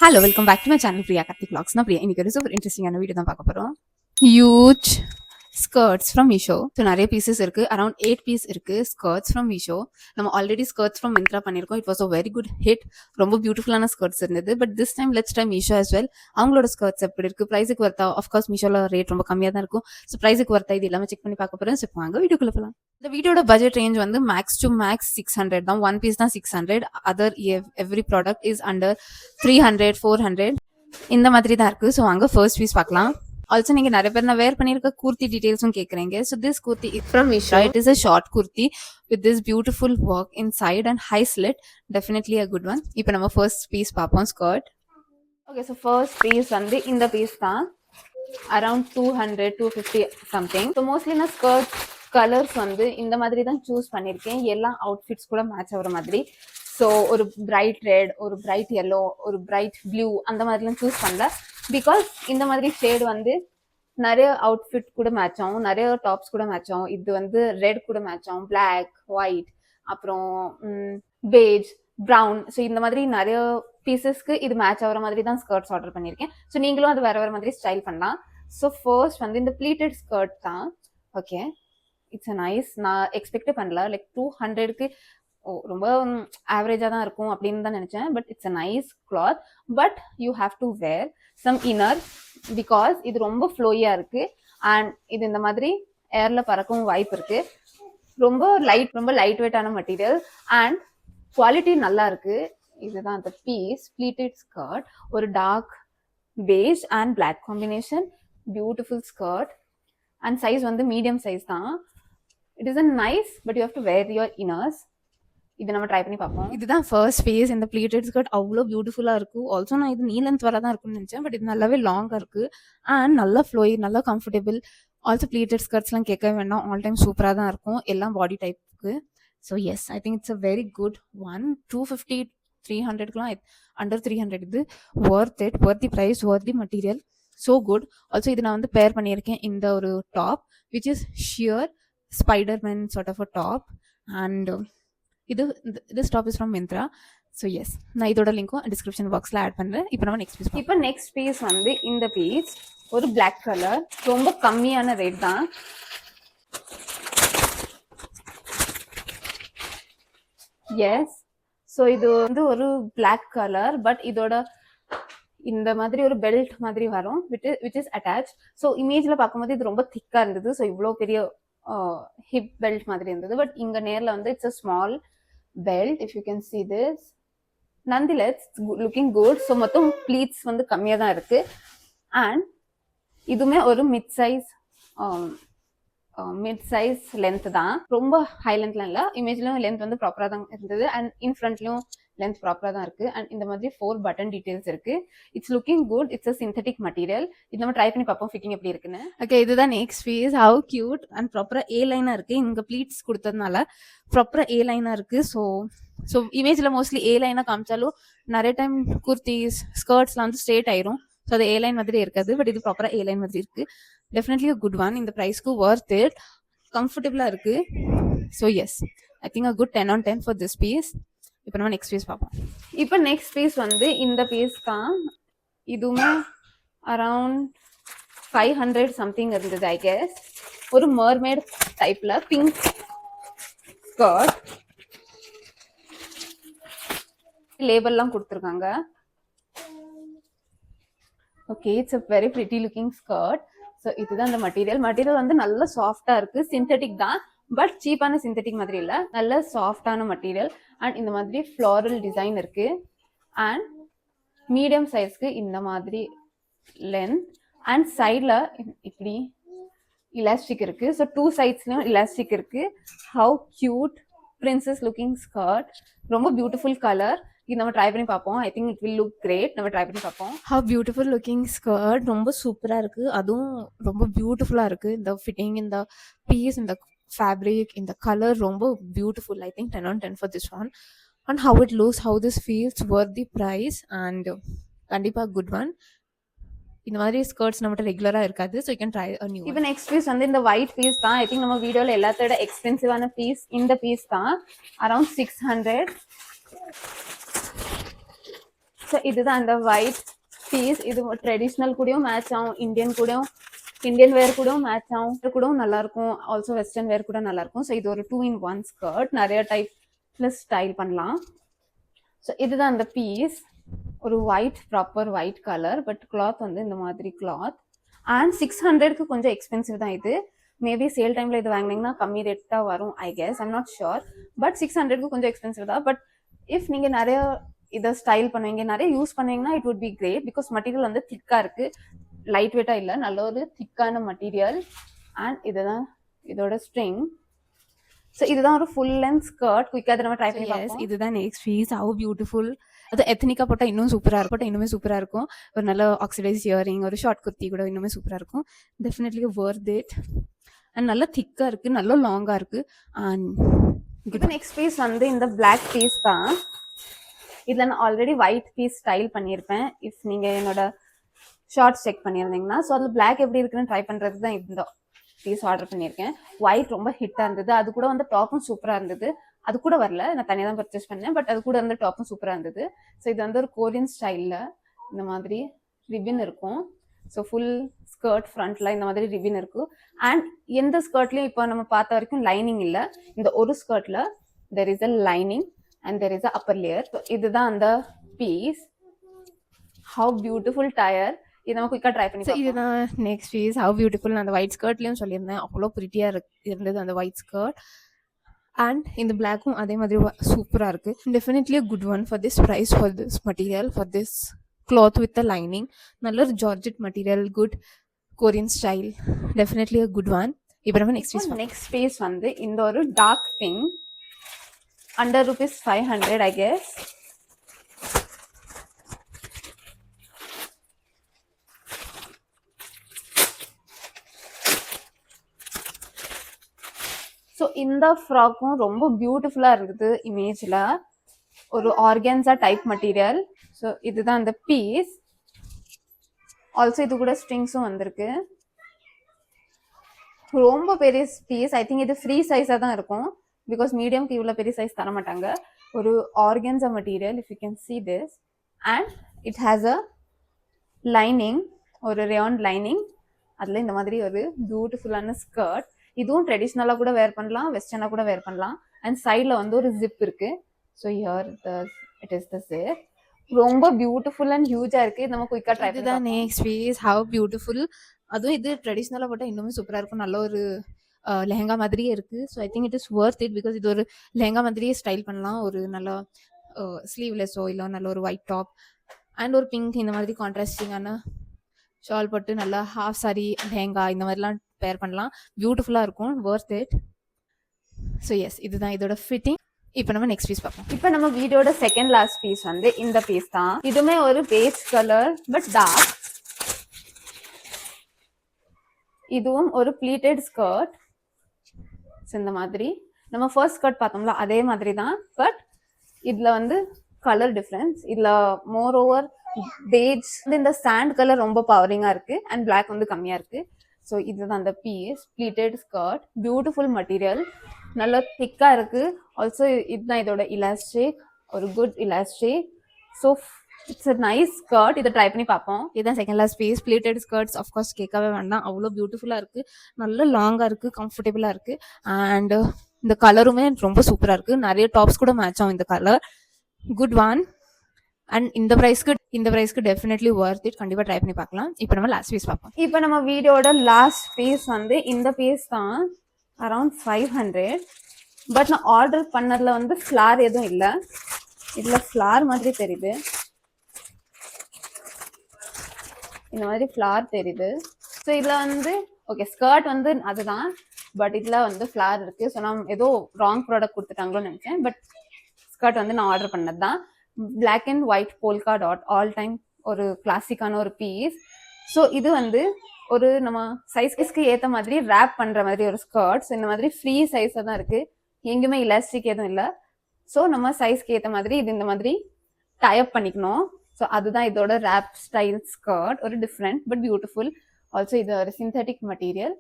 Hello welcome back to my channel Priya Karthik vlogs. நான் பிரியா இன்னைக்கு ஒரு சூப்பர் இன்ட்ரெஸ்டிங்கான வீடியோ தான் பார்க்க போகிறோம். Huge skirts from Meesho. So நிறைய பீசஸ் இருக்குது, அரௌண்ட் 8 பீஸ் இருக்குது ஸ்கர்ட்ஸ் ஃப்ரம் மீஷோ. நம்ம ஆல்ரெடி ஸ்கர்ட்ஸ் ஃப்ரம் மிந்த்ரா பண்ணியிருக்கோம். It was a very good hit. ரொம்ப பியூட்டிஃபுல்லான ஸ்கர்ட்ஸ் இருந்தது. But this time let's try Meesho as well. அவங்களோட ஸ்கர்ட்ஸ் எப்படி இருக்குது, ப்ரைஸுக்கு வர்த்தா? ஆஃப்கோர்ஸ் மீஷோவில் ரேட் ரொம்ப கம்மியாக தான் இருக்கும். ஸோ ப்ரைஸுக்கு வர்த்தா இது எல்லாமே செக் பண்ணி பார்க்க போகிறேன். ஸோ வாங்க வீடியோக்குள்ள போகலாம். இந்த வீடியோட பட்ஜெட் ரேஞ்ச் வந்து மேக்ஸ் டு மேக்ஸ் 600 தான். ஒன் பீஸ் தான் 600. Other every product is under 300 400 இந்த மாதிரி தான் இருக்கு. ஸோ அங்கே ஃபர்ஸ்ட் பீஸ் பார்க்கலாம். ஆல்சோ நீங்க நிறைய பேர் நான் வேர் பண்ணிருக்க கூர்த்தி டீடைல்ஸும் கேக்குறீங்க. So this kurti from Meesho. It is a short kurti with this beautiful work inside and high slit. Definitely a good one. இப்போ நம்ம ஃபர்ஸ்ட் பீஸ் பார்ப்போம், skirt. Okay, so first piece வந்து இந்த பீஸ் தான். Around 200 250 something. ஸோ மோஸ்ட்லி நான் skirt colours வந்து இந்த மாதிரி தான் சூஸ் பண்ணியிருக்கேன், எல்லா அவுட்ஃபிட்ஸ் கூட மேட்ச் ஆகிற மாதிரி. ஸோ ஒரு பிரைட் ரெட், ஒரு பிரைட் எல்லோ, ஒரு பிரைட் ப்ளூ அந்த மாதிரிலாம் சூஸ் பண்ணல. பிகாஸ் இந்த மாதிரி ஷேட் வந்து நிறைய அவுட்ஃபிட் கூட மேட்ச் ஆகும், நிறைய டாப்ஸ் கூட மேட்ச் ஆகும். இது வந்து ரெட் கூட மேட்ச் ஆகும், பிளாக், ஒயிட், அப்புறம் பேஜ், ப்ரௌன். ஸோ இந்த மாதிரி நிறைய பீசஸ்க்கு இது மேட்ச் ஆகிற மாதிரி தான் ஸ்கர்ட்ஸ் ஆர்டர் பண்ணியிருக்கேன். ஸோ நீங்களும் அது வேற வேற மாதிரி ஸ்டைல் பண்ணலாம். ஸோ ஃபர்ஸ்ட் வந்து இந்த ப்ளீட்டட் ஸ்கர்ட் தான். Okay, it's a nice. நான் எக்ஸ்பெக்டே பண்ணல, லைக் 200க்கு ரொம்ப ஆவரேஜாக தான் இருக்கும் அப்படின்னு தான் நினச்சேன். But it's a nice cloth. But you have to wear some inner because இது ரொம்ப ஃப்ளோயாக இருக்குது. அண்ட் இது இந்த மாதிரி ஏரில் பறக்கவும் வாய்ப்பு இருக்குது. ரொம்ப லைட் வெயிட்டான மெட்டீரியல் அண்ட் குவாலிட்டி நல்லா இருக்குது. இதுதான் அந்த பீஸ், ப்ளீட்டட் ஸ்கர்ட். ஒரு dark beige and black combination, beautiful skirt. And size வந்து மீடியம் சைஸ் தான். It is a nice, but you have to wear your inners. இது நம்ம ட்ரை பண்ணி பார்ப்போம். இதுதான் ஃபர்ஸ்ட் பீஸ். இந்த ப்ளீட்டட் ஸ்கர்ட் அவ்வளோ பியூட்டிஃபுல்லாக இருக்கும். ஆல்சோ நான் இது நீ லென்த் வர தான் இருக்கும்னு நினச்சேன். பட் இது நல்லாவே லாங்காக இருக்குது அண்ட் நல்லா ஃப்ளோயி, நல்லா கம்ஃபர்டபுள். ஆல்சோ ப்ளீட்டட் ஸ்கர்ட்ஸ்லாம் கேட்க வேண்டாம், ஆல் டைம் சூப்பராக தான் இருக்கும் எல்லாம் பாடி டைப்புக்கு. So yes, I think it's a very good one. 250 300க்குலாம் அண்டர் 300 இது worth it, worth the price, worth the material. So good. Also இது நான் வந்து பேர் பண்ணியிருக்கேன் இந்த ஒரு top which is sheer Spiderman sort of a top. And this top is from Myntra. So yes, நான் இதோட லிங்க்கும் டிஸ்கிரிப்ஷன் பாக்ஸில் ஆட் பண்ணுறேன். இப்போ நம்ம நெக்ஸ்ட் பீஸ். இப்போ நெக்ஸ்ட் பீஸ் வந்து இந்த பீஸ் ஒரு பிளாக் கலர், ரொம்ப கம்மியான ரேட் தான். எஸ், ஸோ இது வந்து ஒரு பிளாக் கலர். பட் இதோட இந்த மாதிரி ஒரு பெல்ட் மாதிரி வரும் விச் இஸ் அட்டாச். ஸோ இமேஜில் பார்க்கும்போது இது ரொம்ப திக்காக இருந்தது. ஸோ இவ்வளோ பெரிய ஹிப் பெல்ட் மாதிரி இருந்தது. பட் இங்கே நேரில் வந்து it's a small belt, if you can see this. Nonetheless, looking good. So மொத்தம் pleats வந்து கம்மியாக தான் இருக்கு. அண்ட் இதுவுமே ஒரு மிட் சைஸ் லென்த் தான், ரொம்ப ஹை லென்த்லாம் இல்லை. இமேஜ்லயும் லென்த் வந்து ப்ராப்பராக தான் இருந்தது அண்ட் இன் ஃப்ரண்ட்லயும் லென்த் ப்ராப்பராக தான் இருக்கு. அண்ட் இந்த மாதிரி 4 பட்டன் டீடைல்ஸ் இருக்கு. It's looking good. It's a synthetic material. இது நம்ம ட்ரை பண்ணி பார்ப்போம் ஃபிட்டிங் எப்படி இருக்குன்னு. ஓகே, இதுதான் next piece. How cute and ப்ராப்பராக ஏ லைனாக இருக்கு. இங்கே ப்ளீட்ஸ் கொடுத்ததுனால ப்ராப்பராக ஏ லைனாக இருக்கு. ஸோ இமேஜில் மோஸ்ட்லி ஏ லைனாக காமிச்சாலும் நிறைய டைம் குர்த்திஸ் ஸ்கர்ட்ஸ்லாம் வந்து ஸ்ட்ரெயிட் ஆயிரும். ஸோ அது ஏ லைன் மாதிரி இருக்காது. பட் இது ப்ராப்பராக ஏ லைன் மாதிரி இருக்கு. Definitely a good one. இந்த ப்ரைஸ்க்கு ஒர்த் இட், கம்ஃபர்டபுளாக இருக்கு. So yes, I think a good 10 on 10 for this piece. இப்போ நம்ம நெக்ஸ்ட் பீஸ் பார்ப்போம். இப்போ நெக்ஸ்ட் பீஸ் வந்து இந்த பீஸ் தான். இதுவுமே அரவுண்ட் 500 சம்திங் இருந்தது ஐ கெஸ். ஒரு மர்மேட் டைப்ல பிங்க் ஸ்கர்ட், லேபிள்லாம் கொடுத்துருக்காங்க. Okay, it's a very pretty looking skirt. So இதுதான் அந்த மெட்டீரியல் வந்து நல்ல சாஃப்டா இருக்கு. சிந்தட்டிக் தான், பட் சீப்பான சிந்தட்டிக் மாதிரி இல்லை, நல்ல சாஃப்டான மெட்டீரியல். அண்ட் இந்த மாதிரி ஃப்ளாரல் டிசைன் இருக்கு. அண்ட் மீடியம் சைஸ்க்கு இந்த மாதிரி லென்த் அண்ட் சைடில் இப்படி இலாஸ்டிக் இருக்கு. ஸோ 2 சைட்ஸ்லயும் இலாஸ்டிக் இருக்கு. How cute, princess looking skirt, ரொம்ப பியூட்டிஃபுல் கலர். இது நம்ம ட்ரை பண்ணி பார்ப்போம். I think it will look great. நம்ம ட்ரை பண்ணி பார்ப்போம். ஹவ் பியூட்டிஃபுல் லுக்கிங் ஸ்கர்ட், ரொம்ப சூப்பராக இருக்குது. அதுவும் ரொம்ப பியூட்டிஃபுல்லாக இருக்குது. இந்த ஃபிட்டிங், இந்த பீஸ், இந்த ஃபேப்ரிக், இந்த கலர் ரொம்ப beautiful. I think 10 on 10 for this one. And how it looks, how this feels, worth the price. And கண்டிப்பாக குட் ஒன். இந்த மாதிரி ஸ்கர்ட்ஸ் நம்மகிட்ட ரெகுலராக இருக்காது. So you can try a new. இப்போ நெக்ஸ்ட் பீஸ் வந்து இந்த ஒயிட் பீஸ் தான். ஐ திங்க் நம்ம வீடியோவில் எல்லாத்தோட எக்ஸ்பென்சிவான பீஸ் இந்த பீஸ் தான். அரௌண்ட் 600. ஸோ இதுதான் அந்த ஒயிட் பீஸ். இது ட்ரெடிஷ்னல் கூடயும் மேட்ச் ஆகும், இந்தியன் வேர் கூடயும் மேட்ச் ஆகும், கூடவும் நல்லா இருக்கும். ஆல்சோ வெஸ்டர்ன் வேர் கூட நல்லா இருக்கும். ஸோ இது ஒரு 2-in-1 ஸ்கர்ட். நிறைய டைப்ல ஸ்டைல் பண்ணலாம். ஸோ இதுதான் அந்த பீஸ். ஒரு white, proper white colour, but cloth வந்து இந்த மாதிரி கிளாத். அண்ட் 600க்கு கொஞ்சம் எக்ஸ்பென்சிவ் தான் இது. மேபி சேல் டைம்ல இது வாங்கினீங்கன்னா கம்மி ரேட்டா வரும், I guess. I'm not sure. But 600க்கு கொஞ்சம் எக்ஸ்பென்சிவ் தான். பட் இஃப் நீங்க நிறைய இதை ஸ்டைல் பண்ணுவீங்க, நிறைய யூஸ் பண்ணுவீங்கன்னா it would be great. Because material வந்து திக்கா இருக்கு, லைட் வெயிட்டா இல்லை, நல்ல ஒரு திக்கான மெட்டீரியல். அண்ட் இதுதான் இதோட ஸ்ட்ரிங். ஸோ இதுதான் ஒரு ஃபுல் லென்த் ஸ்கர்ட். குயிக்காக நம்ம ட்ரை பண்ணி பார்ப்போம். இதுதான் நெக்ஸ்ட் பீஸ். Have beautiful. அது எத்தனிக்கா போட்டால் இன்னும் சூப்பராக இருக்கும், இன்னுமே சூப்பராக இருக்கும். ஒரு நல்ல ஆக்சிடைஸ் இயரிங், ஒரு ஷார்ட் குர்த்தி கூட இன்னுமே சூப்பராக இருக்கும். Definitely Worth it. அண்ட் நல்லா திக்காக இருக்குது, நல்லா லாங்காக இருக்குது. அண்ட் இப்போ நெக்ஸ்ட் பீஸ் வந்து இந்த பிளாக் பீஸ் தான். இதில் நான் ஆல்ரெடி ஒயிட் பீஸ் ஸ்டைல் பண்ணியிருப்பேன், இஃப் நீங்கள் என்னோட ஷார்ட்ஸ் செக் பண்ணியிருந்தீங்கன்னா. ஸோ அதில் பிளாக் எப்படி இருக்குன்னு ட்ரை பண்ணுறது தான் இந்த பீஸ் ஆர்டர் பண்ணியிருக்கேன். ஒயிட் ரொம்ப ஹிட்டாக இருந்தது. அது கூட வந்து டாப்பும் சூப்பராக இருந்தது. அது கூட வரல, நான் தனியாக தான் பர்ச்சேஸ் பண்ணேன். பட் அது கூட வந்து டாப்பும் சூப்பராக இருந்தது. ஸோ இது வந்து ஒரு கொரியன் ஸ்டைலில் இந்த மாதிரி ரிபின் இருக்கும். ஸோ ஃபுல் ஸ்கர்ட் ஃப்ரண்ட்ல இந்த மாதிரி ரிபின் இருக்கும். அண்ட் எந்த ஸ்கர்ட்லையும் இப்போ நம்ம பார்த்த வரைக்கும் லைனிங் இல்லை. இந்த ஒரு ஸ்கர்ட்ல there is a lining and there is a upper layer. So இதுதான் அந்த பீஸ். Have beautiful tyre. இது நம்ம குயிக்காக ட்ரை பண்ணி. இதுதான் நெக்ஸ்ட் பீஸ். Have beautiful. நான் அந்த ஒயிட் ஸ்கர்ட்லேயும் சொல்லியிருந்தேன், அவ்வளோ ப்ரிட்டியாக இருந்தது அந்த ஒயிட் ஸ்கர்ட். அண்ட் இந்த பிளாக்கும் அதே மாதிரி சூப்பராக இருக்குது. Definitely good one for this price, for this material, for this cloth with a lining. நல்ல ஒரு georgette material, good Korean style. Definitely a good one. இப்போ நம்ம நெக்ஸ்ட் பீஸ் வந்து இந்த ஒரு dark pink, under ₹500 I guess. So இந்த ஃப்ராக்கும் ரொம்ப பியூட்டிஃபுல்லாக இருந்தது இமேஜில். ஒரு ஆர்கான்ஸா டைப் மெட்டீரியல். ஸோ இதுதான் அந்த பீஸ். ஆல்சோ இது கூட ஸ்ட்ரிங்ஸும் வந்திருக்கு. ரொம்ப பெரிய பீஸ். ஐ திங்க் இது ஃப்ரீ சைஸாக தான் இருக்கும், பிகாஸ் மீடியம்க்கு இவ்வளோ பெரிய சைஸ் தர மாட்டாங்க. ஒரு organza material, if you can see this. And it has a lining, ஒரு ரேயான் லைனிங். அதில் இந்த மாதிரி ஒரு பியூட்டிஃபுல்லான ஸ்கர்ட். இதுவும் ட்ரெடிஷ்னலாக கூட வேர் பண்ணலாம், வெஸ்டர்னாக கூட வேர் பண்ணலாம். அண்ட் சைடில் வந்து ஒரு ஜிப் இருக்கு. So here it is the zip. ரொம்ப பியூட்டிஃபுல் அண்ட் ஹியூஜாக இருக்குது. நம்ம குயிக்காக ட்ரை பண்ணி. இதுதான் நெக்ஸ்ட் பீஸ். Have beautiful. அதுவும் இது ட்ரெடிஷ்னலாக போட்டால் இன்னுமே சூப்பராக இருக்கும். நல்ல ஒரு லெஹங்கா மாதிரியே இருக்குது. So I think it is worth it, because இது ஒரு லெஹங்கா மாதிரியே ஸ்டைல் பண்ணலாம். ஒரு நல்ல ஸ்லீவ்லெஸ்ஸோ இல்லை நல்ல ஒரு ஒயிட் டாப் அண்ட் ஒரு பிங்க் இந்த மாதிரி கான்ட்ராஸ்டிங்கான ஷால் போட்டு நல்லா ஹாஃப் சாரி, லெஹங்கா இந்த மாதிரிலாம் பேர் பண்ணலாம். பியூட்டிஃபுல்லாக இருக்கும், வொர்த் இட். ஸோ எஸ், இதுதான் இதோட ஃபிட்டிங். இப்போ நம்ம நெக்ஸ்ட் பீஸ் பார்ப்போம். இப்போ நம்ம வீடியோட செகண்ட் லாஸ்ட் பீஸ் வந்து இந்த பீஸ் தான். இதுவுமே ஒரு பேஜ் கலர் பட் டார்க். இதுவும் ஒரு ப்ளீட்டட் ஸ்கர்ட். இந்த மாதிரி நம்ம ஃபர்ஸ்ட் ஸ்கர்ட் பார்த்தோம்ல அதே மாதிரி தான், பட் இதுல வந்து கலர் டிஃப்ரென்ஸ். இதுல மோர் ஓவர் பேஜ் இந்த சாண்ட் கலர் ரொம்ப பவரிங்கா இருக்கு அண்ட் பிளாக் வந்து கம்மியா இருக்கு. ஸோ இதுதான் அந்த piece. Pleated skirt, beautiful material, நல்லா திக்கா இருக்கு. ஆல்சோ இதுதான் இதோட இலாஸ்டிக், ஒரு good elastic. So it's a nice skirt. இதை ட்ரை பண்ணி பார்ப்போம். இதுதான் second last piece. Pleated skirts of course கேட்கவே வேண்டாம், அவ்வளோ பியூட்டிஃபுல்லாக இருக்கு, நல்ல லாங்காக இருக்கு, கம்ஃபர்டபுளாக இருக்கு. அண்ட் இந்த கலருமே ரொம்ப சூப்பராக இருக்கு. நிறைய டாப்ஸ் கூட மேட்ச் ஆகும் இந்த கலர். Good one. அண்ட் இந்த ப்ரைஸ்க்கு டெஃபினெட்லி ஒர்த் இட். கண்டிப்பாக ட்ரை பண்ணி பார்க்கலாம். இப்போ நம்ம லாஸ்ட் பீஸ் பார்ப்போம். இப்போ நம்ம வீடியோட லாஸ்ட் பீஸ் வந்து இந்த பீஸ் தான். அரௌண்ட் 500. பட் நான் ஆர்டர் பண்ணதுல வந்து ஃப்ளார் எதுவும் இல்லை. இதில் ஃப்ளார் மாதிரி தெரியுது, இந்த மாதிரி ஃப்ளார் தெரியுது. ஸோ இதில் வந்து ஓகே ஸ்கர்ட் வந்து அதுதான், பட் இதில் வந்து ஃப்ளார் இருக்குது. ஸோ நான் ஏதோ ராங் ப்ராடக்ட் கொடுத்துட்டாங்களோன்னு நினச்சேன். பட் ஸ்கர்ட் வந்து நான் ஆர்டர் பண்ணது தான். Black and white polka dot, all time ஒரு கிளாசிக்கான ஒரு பீஸ். ஸோ இது வந்து ஒரு நம்ம சைஸ்க்கு ஏற்ற மாதிரி ரேப் பண்ணுற மாதிரி ஒரு ஸ்கர்ட். ஸோ இந்த மாதிரி ஃப்ரீ சைஸாக தான் இருக்குது, எங்கேயுமே இலாஸ்டிக் எதுவும் இல்லை. ஸோ நம்ம சைஸ்க்கு ஏற்ற மாதிரி இது இந்த மாதிரி டைப் பண்ணிக்கணும். ஸோ அதுதான் இதோட ரேப் ஸ்டைல் ஸ்கர்ட். ஒரு டிஃப்ரெண்ட் பட் பியூட்டிஃபுல். ஆல்சோ இது ஒரு சிந்தட்டிக் மெட்டீரியல்.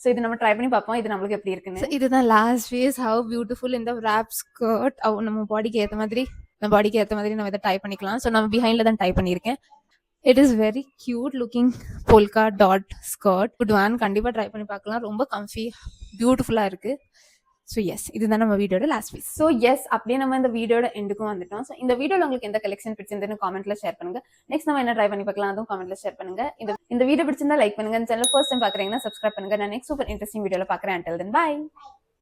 ஸோ இது நம்ம ட்ரை பண்ணி பார்ப்போம், இது நம்மளுக்கு எப்படி இருக்குன்னு. இதுதான் லாஸ்ட் பீஸ். ஹவ் பியூட்டிஃபுல் இந்த ரேப் ஸ்கர்ட். நம்ம பாடிக்கு ஏற்ற மாதிரி நம்ம பாடிக்கு ஏற்ற மாதிரி நம்ம இதை டை பண்ணிக்கலாம். ஸோ நம்ம பிஹைண்டில் தான் டை பண்ணியிருக்கேன். It is very cute looking polka dot skirt. Good one, கண்டிப்பாக ட்ரை பண்ணி பார்க்கலாம். ரொம்ப கம்ஃபி, பியூட்டிஃபுல்லாக இருக்குது. ஸோ எஸ், இதுதான் நம்ம வீடியோட லாஸ்ட் பீஸ். ஸோ எஸ், அப்படியே நம்ம இந்த வீடியோட எண்டுக்கும் வந்துட்டோம். ஸோ இந்த வீடியோவில் உங்களுக்கு எந்த கலெக்ஷன் பிடிச்சிருந்துன்னு காமெண்ட்ல ஷேர் பண்ணுங்க. நெக்ஸ்ட் நம்ம என்ன ட்ரை பண்ணி பார்க்கலாம் அதுவும் காமெண்ட்ல ஷேர் பண்ணுங்க. இந்த வீடியோ பிடிச்சிருந்தா லைக் பண்ணுங்க. சேனல் ஃபர்ஸ்ட் டைம் பார்க்குறீங்கன்னா சப்ஸ்கிரைப் பண்ணுங்க. நான் நெக்ஸ்ட் சூப்பர் இன்ட்ரெஸ்டிங் வீடியோவில் பார்க்குறேன். until then bye.